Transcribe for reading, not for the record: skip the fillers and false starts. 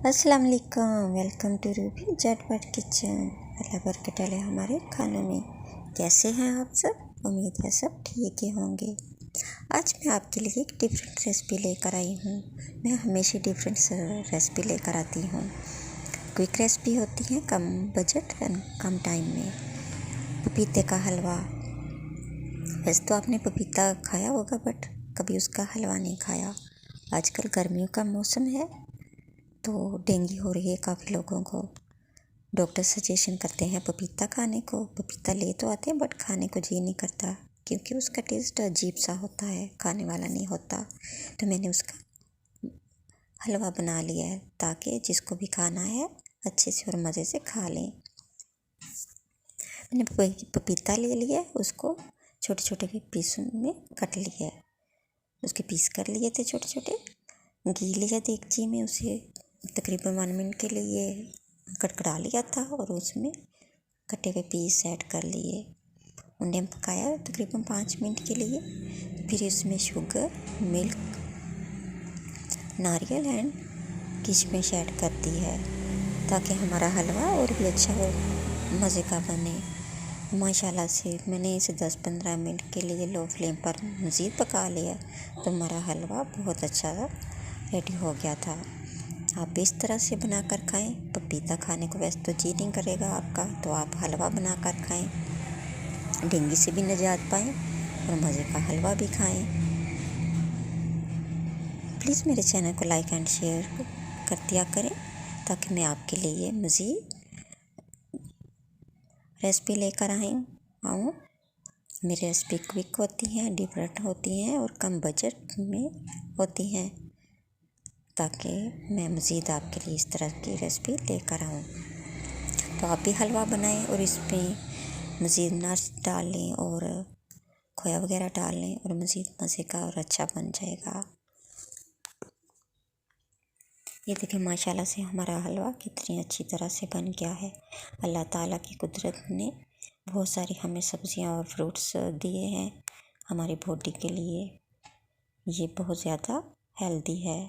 अस्सलाम वालेकुम। Welcome to Ruby झटपट किचन। अल्लाह बरकत डाले हमारे खानों में। कैसे हैं आप सब? उम्मीद है सब ठीक ही होंगे। आज मैं आपके लिए एक डिफरेंट रेसिपी लेकर आई हूँ। मैं हमेशा डिफरेंट रेसिपी लेकर आती हूँ। क्विक रेसिपी होती है, कम बजट एंड कम टाइम में। पपीते का हलवा। वैसे तो आपने पपीता खाया होगा बट कभी उसका हलवा नहीं खाया। आजकल गर्मियों का मौसम है तो डेंगू हो रही है काफ़ी लोगों को। डॉक्टर सजेशन करते हैं पपीता खाने को। पपीता ले तो आते हैं बट खाने को जी नहीं करता क्योंकि उसका टेस्ट अजीब सा होता है, खाने वाला नहीं होता। तो मैंने उसका हलवा बना लिया है ताकि जिसको भी खाना है अच्छे से और मज़े से खा लें। मैंने पपीता ले लिया, उसको छोटे छोटे पीसों में कट लिया है। उसके पीस कर लिए थे छोटे छोटे। घी लिया देगची में, उसे तकरीबन 1 मिनट के लिए कड़कड़ा लिया था और उसमें कटे हुए पीस ऐड कर लिए। उन्हें पकाया तकरीबन 5 मिनट के लिए। फिर इसमें शुगर, मिल्क, नारियल एंड किशमिश ऐड कर दी है ताकि हमारा हलवा और भी अच्छा हो, मज़े का बने। माशाल्लाह से मैंने इसे 10-15 मिनट के लिए लो फ्लेम पर मज़ीद पका लिया तो हमारा हलवा बहुत अच्छा रेडी हो गया था। आप भी इस तरह से बनाकर खाएं। पपीता खाने को वैसे तो जी नहीं करेगा आपका, तो आप हलवा बनाकर खाएं, डेंगू से भी निजात पाएं और मज़े का हलवा भी खाएं। प्लीज़ मेरे चैनल को लाइक एंड शेयर कर दिया करें ताकि मैं आपके लिए मज़ीद रेसिपी लेकर आऊँ। मेरी रेसिपी क्विक होती हैं, डिफरेंट होती हैं और कम बजट में होती हैं ताकि मैं मज़ीद आपके लिए इस तरह की रेसिपी लेकर आऊँ। तो आप भी हलवा बनाएं और इसमें मज़ीद नट्स डाल लें और खोया वगैरह डाल लें और मज़ीद मज़े का और अच्छा बन जाएगा। ये देखिए माशाल्लाह से हमारा हलवा कितनी अच्छी तरह से बन गया है। अल्लाह ताला की कुदरत ने बहुत सारी हमें सब्जियां और फ्रूट्स दिए हैं हमारी बॉडी के लिए। ये बहुत ज़्यादा हेल्दी है